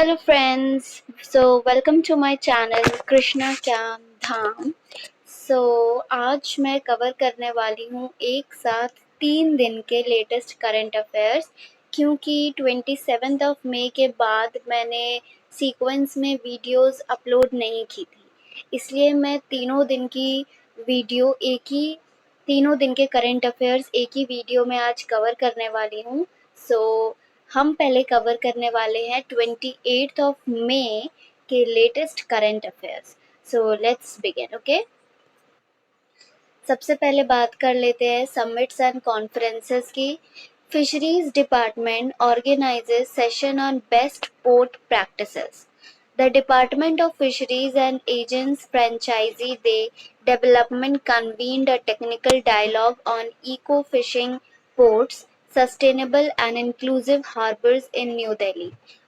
Hello friends, so welcome to my channel Krishna Gyan Dham. आज मैं cover करने वाली हूँ एक साथ 3 दिन के लेटेस्ट करंट अफेयर्स, क्योंकि 27 मई के बाद मैंने सीक्वेंस में वीडियोस अपलोड नहीं की थी, इसलिए मैं तीनों दिन के करंट अफेयर्स एक ही वीडियो में आज कवर करने वाली हूँ। हम पहले कवर करने वाले हैं 28 मई के latest current affairs. Let's begin. Okay, सबसे पहले बात कर लेते हैं समिट्स एंड कॉन्फ्रेंसेस की। Fisheries department organises session on best port practices. The Department of Fisheries and Agents Franchisee Day Development convened a technical dialogue on eco-fishing ports, sustainable and inclusive harbors in New Delhi.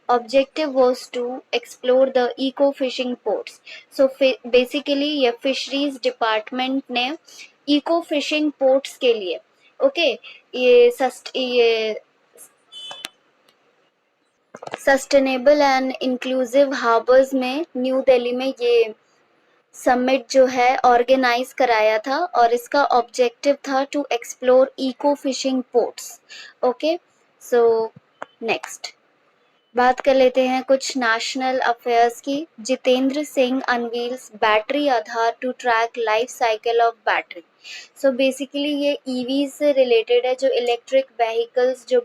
Objective was to explore the eco-fishing ports. So basically ये fisheries department ने eco fishing ports के लिए ये sustainable and inclusive harbours में new Delhi में ये summit जो है ऑर्गेनाइज कराया था, और इसका ऑब्जेक्टिव था to explore eco fishing ports. Okay, so next बात कर लेते हैं कुछ नेशनल अफेयर्स की। Jitendra Singh unveils battery Aadhaar to track life cycle of battery. So basically ये ईवी से रिलेटेड है, जो इलेक्ट्रिक व्हीकल्स जो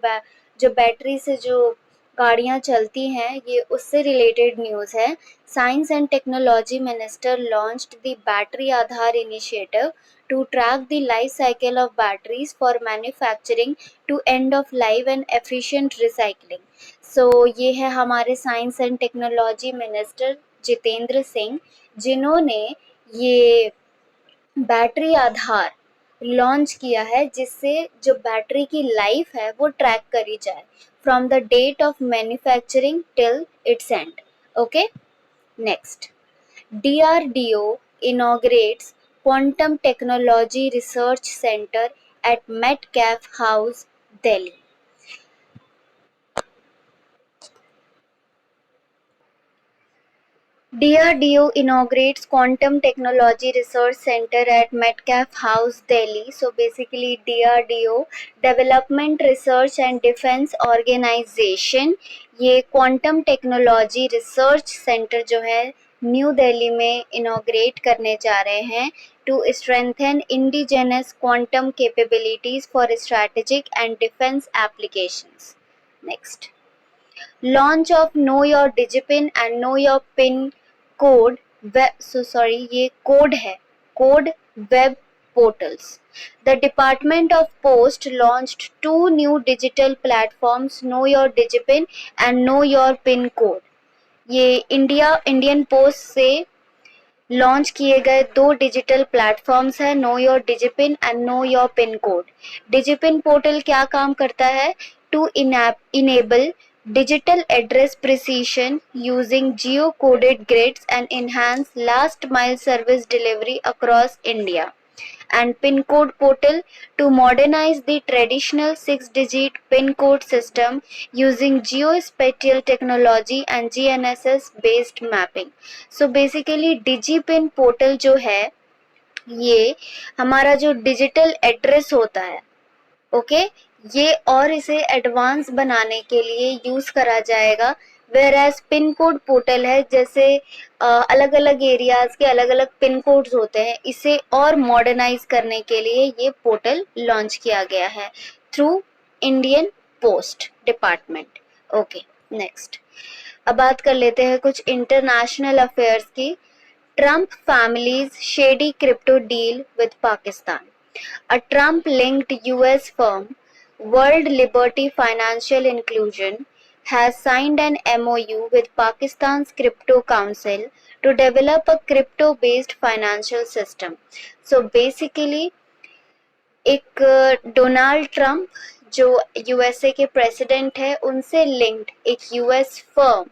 बैटरी से जो गाड़ियां चलती हैं, ये उससे रिलेटेड न्यूज़ है। Science and technology minister launched the battery Aadhaar initiative to track the life cycle of batteries for manufacturing to end of life and efficient recycling. ये है हमारे science and technology minister Jitendra Singh, जिन्होंने ये battery आधार launch किया है, जिससे जो battery की लाइफ है वो ट्रैक करी जाए from the date of manufacturing till its end. Okay, next DRDO inaugurates Quantum Technology Research Center at Metcalfe House, Delhi. DRDO inaugurates Quantum Technology Research Center at Metcalfe House, Delhi. So basically DRDO Development Research and Defense Organization ये quantum technology research centre जो है new Delhi में inaugurate करने जा रहे हैं to strengthen indigenous quantum capabilities for strategic and defence applications. Next, launch of know your DIGIPIN and know your pin code ये code है, code web portals. The Department of Post launched 2 new digital platforms, Know Your Digipin and Know Your Pin Code. ये Indian post से launch किए गए 2 digital platforms है, know your DIGIPIN and know your pin code. DIGIPIN portal क्या काम करता है? To enable digital address precision using geo-coded grids and enhance last-mile service delivery across India. And PIN code portal to modernize the traditional 6-digit PIN code system using geospatial technology and GNSS based mapping. So basically DigiPin portal जो है ये हमारा जो digital address होता है, okay, ये और इसे एडवांस बनाने के लिए यूज करा जाएगा। Whereas pin code portal है, जैसे अलग अलग एरियाज के अलग अलग पिन कोड्स होते हैं, इसे और मॉडर्नाइज करने के लिए ये पोर्टल लॉन्च किया गया है through Indian post department. Okay, next अब बात कर लेते हैं कुछ इंटरनेशनल अफेयर्स की। Trump families shady crypto deal with Pakistan. A Trump-linked US firm, World Liberty Financial Inclusion, has signed an MOU with Pakistan's Crypto Council to develop a crypto-based financial system. So basically, एक Donald Trump जो USA के president है, उनसे linked एक US firm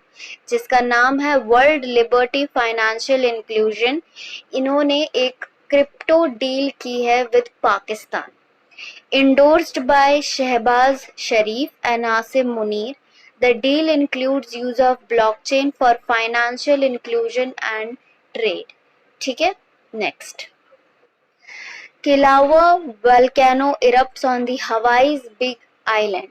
जिसका नाम है world liberty financial inclusion, इन्होंने एक क्रिप्टो डील की है with Pakistan, endorsed by Shehbaz Sharif and Asim Munir. The deal includes use of blockchain for financial inclusion and trade. ठीक है, next. Kilauea volcano erupts on the Hawaii's Big Island.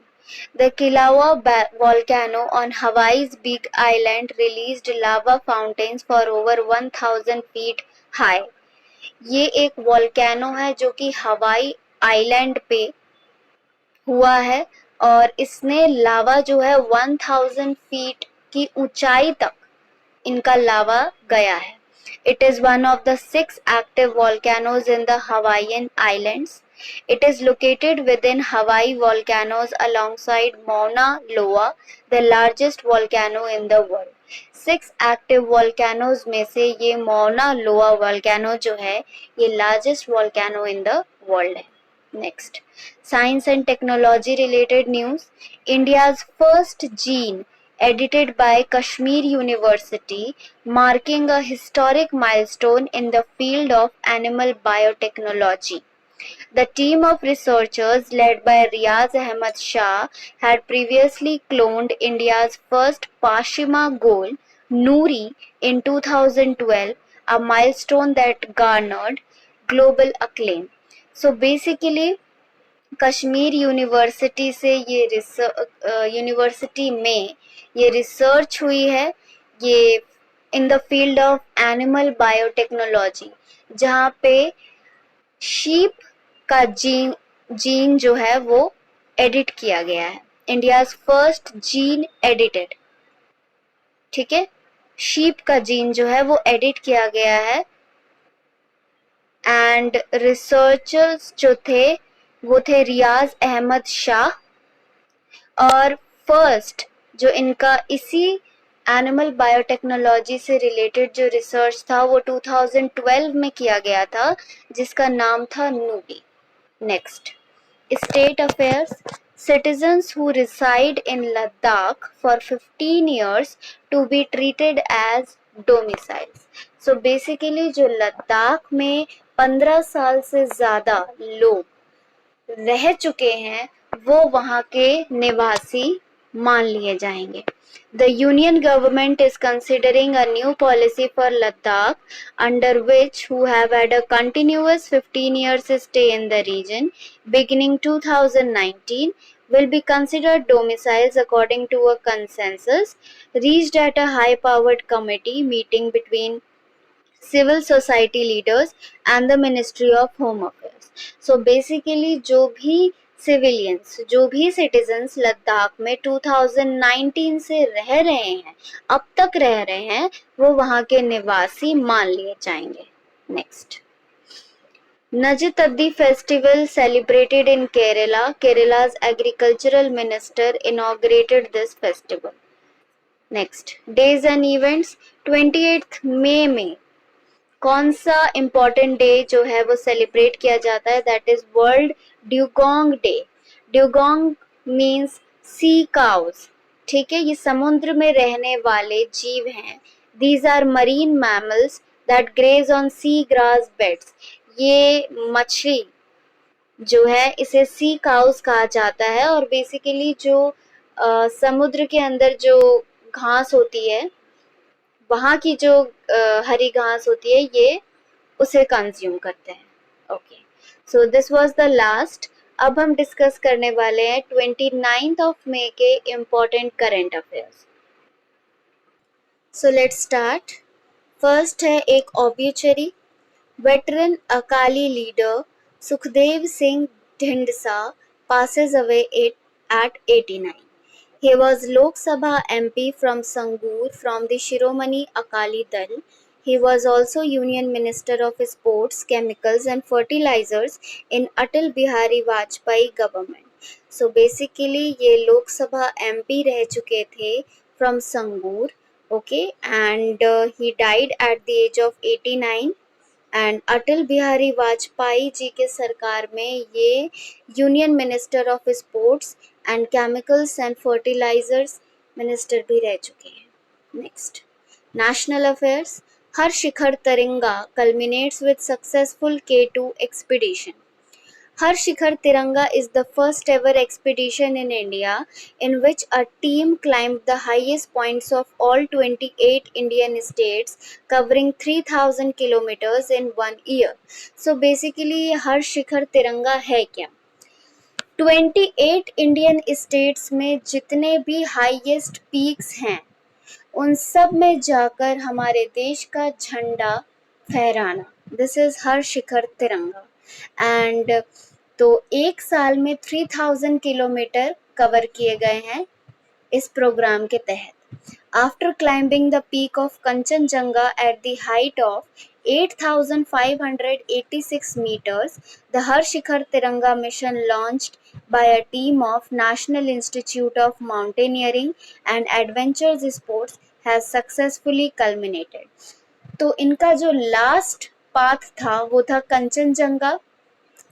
The Kilauea volcano on Hawaii's Big Island released lava fountains for over 1000 feet high. ये एक volcano है जो कि Hawaii island पे हुआ है और इसने लावा जो है 1000 फीट की ऊंचाई तक इनका लावा गया है. It is one of the 6 active volcanoes in the Hawaiian Islands. It is located within Hawaii volcanoes alongside Mauna Loa, the largest volcano in the world. 6 active volcanoes में से ये Mauna Loa volcano जो है ये largest volcano in the world है. Next, science and technology related news. India's first gene edited by Kashmir University, marking a historic milestone in the field of animal biotechnology. The team of researchers led by Riaz Ahmed Shah had previously cloned India's first Pashima ghoul, Noori, in 2012, a milestone that garnered global acclaim. So basically Kashmir university से ये university में ये research हुई है ये in the field of animal biotechnology, जहाँ पे sheep का जीन जो है वो एडिट किया गया है. India's first gene edited. ठीक है, शीप का जीन जो है वो एडिट किया गया है. एंड रिसर्चर्स जो थे वो थे रियाज अहमद शाह. और फर्स्ट जो इनका इसी एनिमल बायोटेक्नोलॉजी से रिलेटेड जो रिसर्च था वो 2012 में किया गया था, जिसका नाम था Noori. Next, state affairs. Citizens who reside in Ladakh for 15 years to be treated as domiciles. So basically जो लद्दाख में 15 साल से ज़्यादा लोग रह चुके हैं वो वहाँ के निवासी मान लिए जाएंगे. The union government is considering a new policy for Ladakh, under which who have had a continuous 15 years stay in the region beginning 2019 will be considered domiciles according to a consensus reached at a high-powered committee meeting between civil society leaders and the Ministry of Home Affairs. So basically जो भी civilians जो भी citizens Ladakh में 2019 से रह रहे हैं, अब तक रह रहे हैं, वो वहाँ के निवासी मान लिए जाएंगे. Next, Najitaddi festival celebrated in Kerala. Kerala's agricultural minister inaugurated this festival. Next, days and events. 28th मई में कौन सा इम्पोर्टेंट डे जो है वो सेलिब्रेट किया जाता है? That is world dugong day. Dugong means sea cows. ठीक है, ये समुद्र में रहने वाले जीव हैं. These are marine mammals that graze on sea grass beds. ये मछली जो है इसे सी काउस कहा जाता है और बेसिकली जो समुद्र के अंदर जो घास होती है, वहाँ की जो हरी घास होती है, ये उसे कंज्यूम करते हैं. Okay, so this was the last. अब हम डिस्कस करने वाले हैं 29th ऑफ मई के important current affairs. So let's start. First है एक obituary. Veteran Akali leader Sukhdev Singh Dhindsa passes away at 89. He was Lok Sabha MP from Sangur from the Shiromani Akali Dal. He was also Union Minister of Sports, Chemicals and Fertilizers in Atal Bihari Vajpayee government. So basically ये लोक सभा MP रह चुके थे from Sangur, okay, and he died at the age of 89. And Atal Bihari Vajpayee ji के सरकार में ये union minister of sports and chemicals and fertilisers minister भी रह चुके हैं. Next, national affairs. Har Shikhar Tiranga culminates with successful K2 expedition. Har Shikhar Tiranga is the first ever expedition in India in which a team climbed the highest points of all 28 Indian states, covering 3000 kilometers in 1 year. So basically, Har Shikhar Tiranga है क्या? 28 Indian states में जितने भी highest peaks हैं उन सब में जाकर हमारे देश का झंडा फहराना, दिस इज हर शिखर तिरंगा। एंड तो एक साल में 3000 किलोमीटर कवर किए गए हैं इस प्रोग्राम के तहत। After climbing the peak of Kanchenjunga at the height of 8,586 meters, the Har Shikhar Tiranga mission launched by a team of National Institute of Mountaineering and Adventure Sports has successfully culminated. तो इनका जो last path था वो था कंचनजंगा,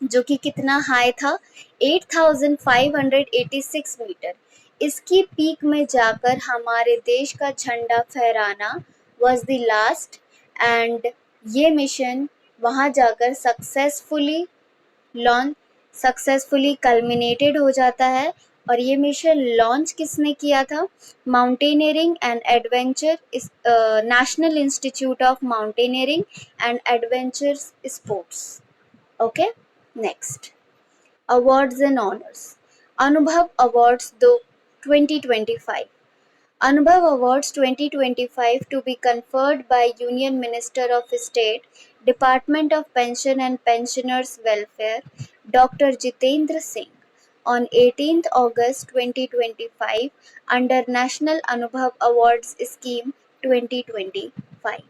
जो कि कितना high था 8,586 मीटर। इसकी पीक में जाकर हमारे देश का झंडा फहराना वाज द लास्ट, एंड ये मिशन वहाँ जाकर सक्सेसफुली कल्मिनेटेड हो जाता है। और ये मिशन लॉन्च किसने किया था? Mountaineering and adventure national institute of mountaineering and adventure sports. Okay, next awards and honors. Anubhav Awards 2025. Anubhav Awards 2025 to be conferred by Union Minister of State, Department of Pension and Pensioners Welfare, Dr. Jitendra Singh on 18th August 2025 under National Anubhav Awards Scheme 2025.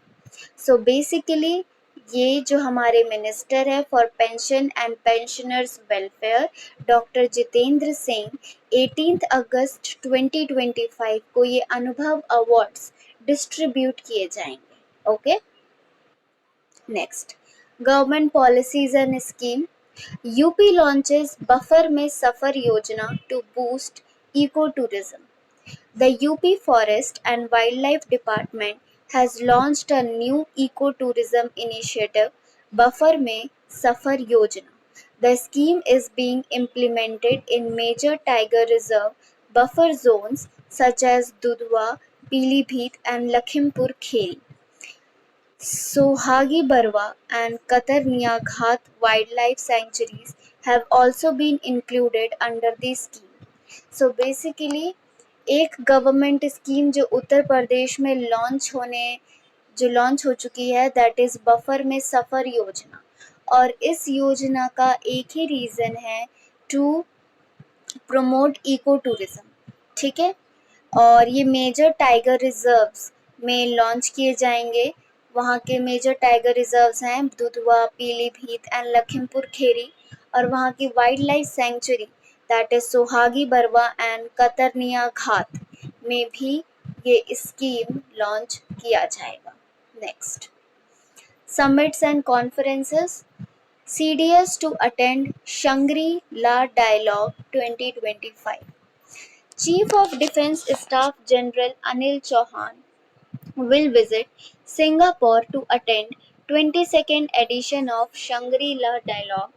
So basically ये जो हमारे minister है for pension and pensioners welfare doctor Jitendra Singh 18 अगस्त 2025 को ये अनुभव awards distribute किए जाएंगे। Okay, next government policies and scheme. UP launches buffer में सफर योजना to boost eco tourism. The UP Forest and Wildlife Department has launched a new ecotourism initiative, Buffer Mein Safar Yojana. The scheme is being implemented in major tiger reserve buffer zones such as Dudhwa, Pilibhit and Lakhimpur Kheri. Sohagi Barwa and Katarnia Ghat wildlife sanctuaries have also been included under the scheme. So basically एक government scheme जो उत्तर प्रदेश में launch हो चुकी है that is buffer में सफ़र योजना। और इस योजना का एक ही रीज़न है टू प्रमोट इको टूरिज़्म, ठीक है। और ये मेजर टाइगर रिजर्व्स में लॉन्च किए जाएंगे। वहाँ के मेजर टाइगर रिजर्व्स हैं दुधवा, पीलीभीत एंड लखीमपुर खेरी। और वहाँ की wildlife sanctuary that is Sohagi Barwa and Katarnia Ghat में भी ये स्कीम लॉन्च किया जाएगा। Next summits and conferences. CDS to attend Shangri-La Dialogue 2025. Chief of Defence Staff General Anil Chauhan will visit Singapore to attend 22nd edition of Shangri-La Dialogue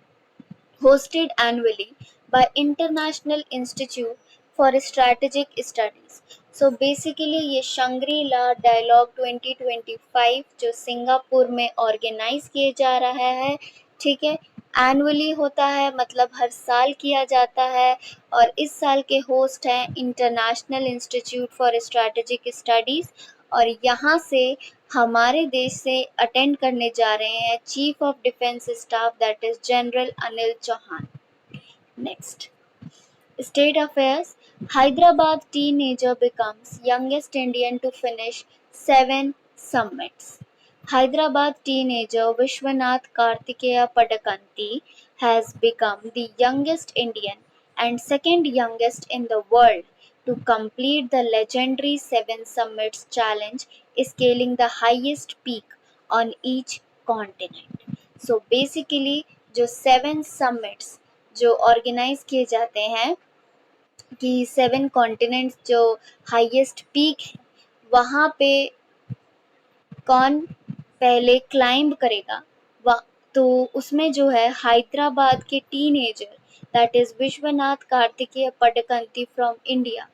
hosted annually by International Institute for Strategic Studies. So basically ये शंग्री-ला dialogue 2025 जो Singapore में organise किए जा रहा है, ठीक है, annually होता है, मतलब हर साल किया जाता है। और इस साल के होस्ट हैं international institute for strategic studies. और यहाँ से हमारे देश से अटेंड करने जा रहे हैं chief of defence staff that is general Anil Chauhan. Next state affairs. Hyderabad teenager becomes youngest Indian to finish 7 summits. Hyderabad teenager Vishwanath Kartikeya Padakanti has become the youngest Indian and second youngest in the world to complete the legendary 7 Summits challenge, scaling the highest peak on each continent. So basically जो 7 summits जो organise किए जाते हैं कि 7 continents जो highest peak है वहाँ पे कौन पहले क्लाइंब करेगा, तो उसमें जो है हैदराबाद के teenager that is Vishwanath Kartikeya Padakanti from India,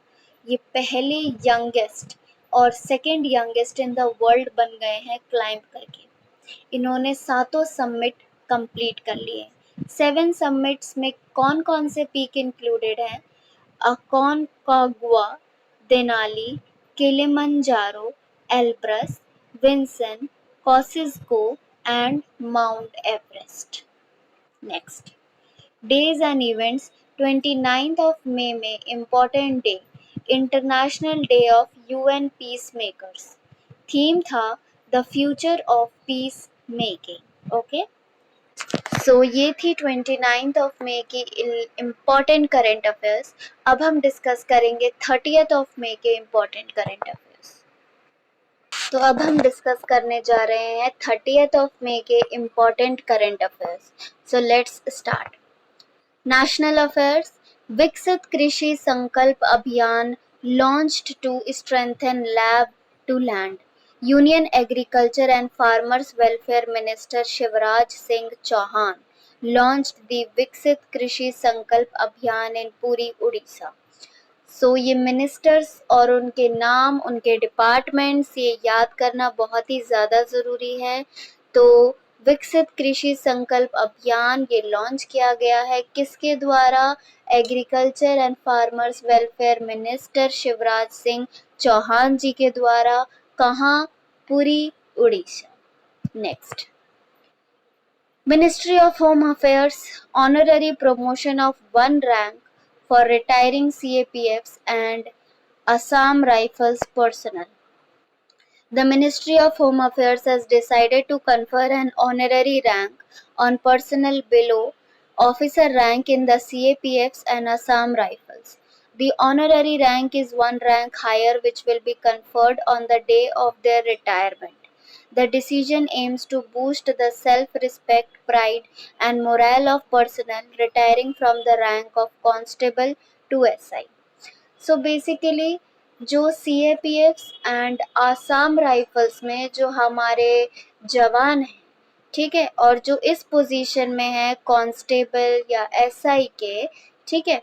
ये पहले यंगेस्ट और second youngest in the world बन गए हैं क्लाइंब करके। इन्होंने सातों समिट कंप्लीट कर लिए। 7 समिट्स में कौन कौन से पीक इंक्लूडेड हैं? Aconcagua, Denali, Kilimanjaro, Elbrus, Vinson, Kosciuszko and Mount Everest. Next, days and events. 29th of May में important day, International Day of UN Peacemakers. Theme था The Future of Peacemaking. Okay, so ये थी 29th of May की important current affairs. अब हम discuss करेंगे 30th of May के important current affairs. तो अब हम डिस्कस करने जा रहे हैं 30th ऑफ मे के important current affairs. So let's start. National affairs. Viksit Krishi Sankalp Abhiyan launched to strengthen lab to land. Union agriculture and farmers welfare minister Shivraj Singh Chouhan launched the Viksit Krishi Sankalp अभियान इन पूरी उड़ीसा। सो ये मिनिस्टर्स और उनके नाम, उनके डिपार्टमेंट्स ये याद करना बहुत ही ज़्यादा ज़रूरी है। तो विकसित कृषि संकल्प अभियान ये लॉन्च किया गया है किसके द्वारा? Agriculture and farmers welfare minister Shivraj Singh Chouhan ji के द्वारा। कहाँ? Puri Odisha. Next, Ministry of Home Affairs honorary promotion of 1 rank for retiring CAPFs and Assam Rifles personnel. The Ministry of Home Affairs has decided to confer an honorary rank on personnel below officer rank in the CAPFs and Assam Rifles. The honorary rank is 1 rank higher, which will be conferred on the day of their retirement. The decision aims to boost the self-respect, pride, and morale of personnel retiring from the rank of constable to SI. So basically जो CAPFs and Assam rifles में जो हमारे जवान हैं, ठीक है, और जो इस पोजीशन में है कांस्टेबल या SI के, ठीक है,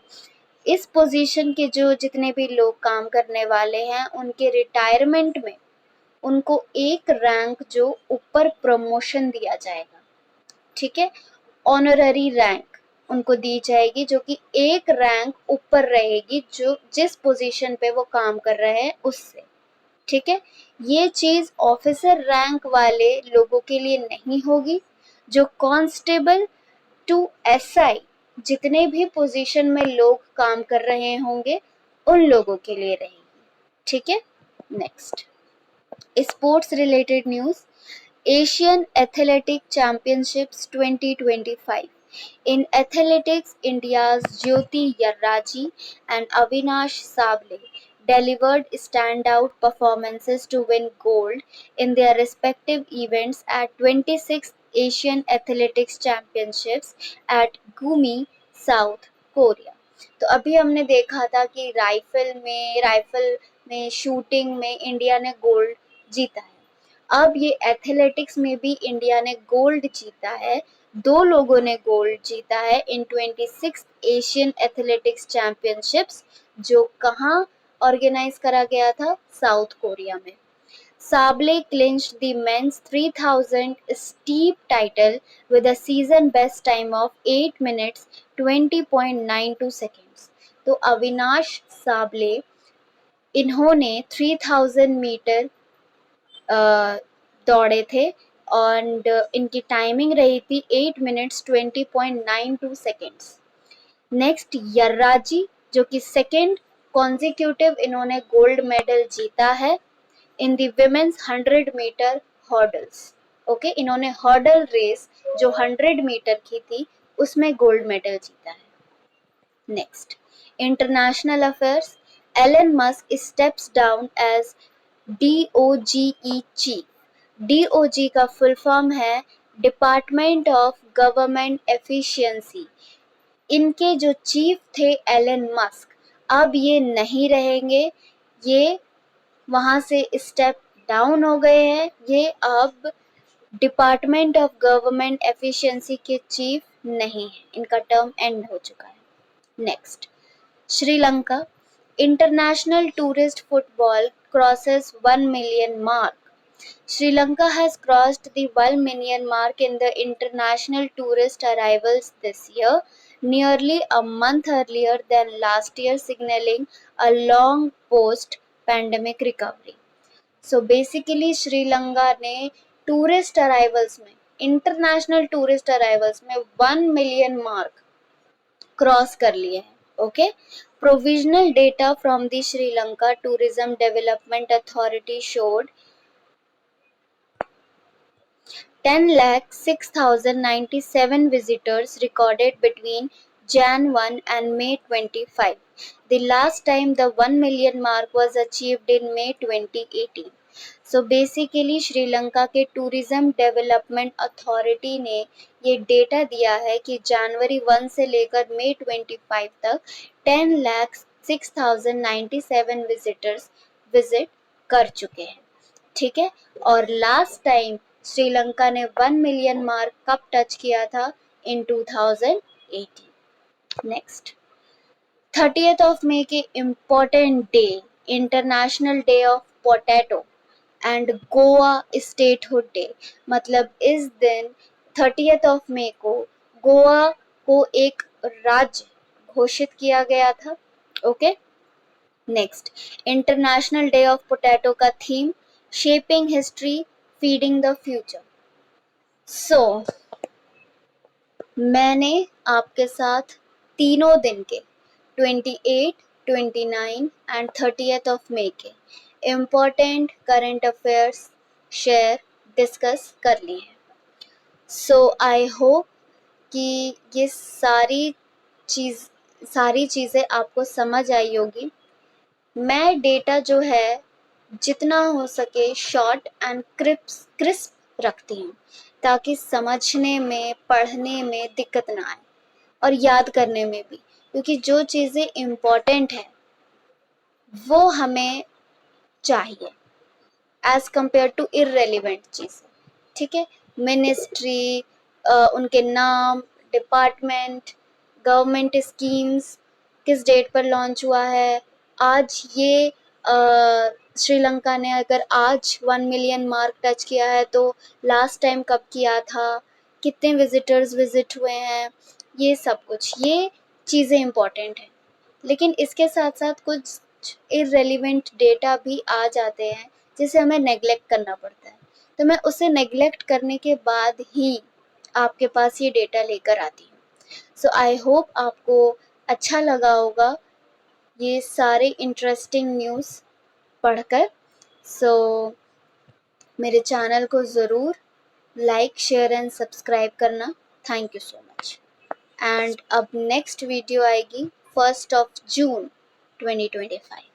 इस पोजीशन के जो जितने भी लोग काम करने वाले हैं उनके रिटायरमेंट में उनको 1 रैंक जो ऊपर प्रमोशन दिया जाएगा, ठीक है, ऑनररी रैंक उनको दी जाएगी जो कि 1 रैंक ऊपर रहेगी जो जिस पोजीशन पे वो काम कर रहे हैं उससे, ठीक है। ये चीज ऑफिसर रैंक वाले लोगों के लिए नहीं होगी, जो कांस्टेबल टू SI जितने भी पोजीशन में लोग काम कर रहे होंगे उन लोगों के लिए रहेगी, ठीक है। Next, sports related news. Asian athletic championships 2025. In athletics, India's Jyoti Yarraji and Avinash Sable delivered standout performances to win gold in their respective events at 26th Asian Athletics Championships at Gumi, South Korea. तो अभी हमने देखा था कि rifle में shooting में India ने gold जीता है। अब ये एथलेटिक्स में भी इंडिया ने गोल्ड जीता है, 2 लोगों ने गोल्ड जीता है इन 26 एशियन एथलेटिक्स चैंपियनशिप्स, जो कहाँ ऑर्गेनाइज करा गया था? साउथ कोरिया में। Sable clinched the men's 3000 steep title with a season best time of 8 minutes 20.92 seconds. तो अविनाश साबले इन्होंने 3000 मीटर दौड़े थे और इनकी टाइमिंग रही थी 8 मिनट्स 20.92 सेकेंड्स। नेक्स्ट, यर्राजी जो कि सेकेंड कॉन्जिक्यूटिव इन्होंने गोल्ड मेडल जीता है in the women's 100 metre hurdles. Okay, इन्होंने हॉर्डल रेस जो 100 मीटर की थी उसमें गोल्ड मेडल जीता है। Next, international affairs. Elon Musk steps down as DOGE chief. DOG का फुल फॉर्म है डिपार्टमेंट ऑफ गवर्नमेंट एफिशिएंसी। इनके जो चीफ थे एलन मस्क, अब ये नहीं रहेंगे, ये वहाँ से स्टेप डाउन हो गए हैं, ये अब डिपार्टमेंट ऑफ गवर्नमेंट एफिशिएंसी के चीफ नहीं है, इनका टर्म एंड हो चुका है. Next, Sri Lanka. International tourist football crosses 1 million mark. Sri Lanka has crossed the 1 million mark in the international tourist arrivals this year, nearly a month earlier than last year, signaling a long post-pandemic recovery. So basically Sri Lanka ने tourist arrivals में, international tourist arrivals में 1 million mark cross कर लिए हैं. Okay. Provisional data from the Sri Lanka tourism development authority showed 10,06,097 visitors recorded between Jan 1 and May 25. The last time the 1 million mark was achieved in May 2018. So basically Sri Lanka के tourism development authority ने ये data दिया है कि जनवरी 1 से लेकर मई 25 तक 10,06,097 visitors visit कर चुके हैं. ठीक है. और लास्ट टाइम श्रीलंका ने 1 मिलियन मार्क कब टच किया था? इन 2018. नेक्स्ट, 30th ऑफ मई के important day, international day of potato and Goa statehood day. मतलब इस दिन 30th ऑफ मई को गोवा को एक राज्य घोषित किया गया था. Okay. Next, international day of potato का theme shaping history feeding the future. So मैंने आपके साथ तीनों दिन के 28, 29 एंड 30th ऑफ मई के important current affairs share discuss कर लिए हैं. सो आई होप कि ये सारी चीज़ें आपको समझ आई होगी. मैं डेटा जो है जितना हो सके शॉर्ट एंड क्रिस्प रखती हूँ ताकि समझने में, पढ़ने में दिक्कत ना आए और याद करने में भी, क्योंकि जो चीज़ें इम्पोर्टेंट हैं वो हमें चाहिए एज कंपेयर टू इररेलेवेंट चीज़ें. ठीक है. मिनिस्ट्री, उनके नाम, डिपार्टमेंट, गवर्नमेंट स्कीम्स, किस डेट पर लॉन्च हुआ है, आज ये श्रीलंका ने अगर आज 1 मिलियन मार्क टच किया है तो लास्ट टाइम कब किया था, कितने विजिटर्स विजिट हुए हैं, ये सब कुछ, ये चीज़ें इम्पॉर्टेंट हैं. लेकिन इसके साथ साथ कुछ इररेलेवेंट डेटा भी आ जाते हैं जिसे हमें नेग्लेक्ट करना पड़ता है. तो मैं उसे नेग्लेक्ट करने के बाद ही आपके पास ये डेटा लेकर आती हूँ. सो आई होप आपको अच्छा लगा होगा ये सारे इंटरेस्टिंग न्यूज़ पढ़कर. सो मेरे चैनल को ज़रूर लाइक, शेयर एंड सब्सक्राइब करना. Thank you so much. And अब नेक्स्ट वीडियो आएगी 1st of June 2025.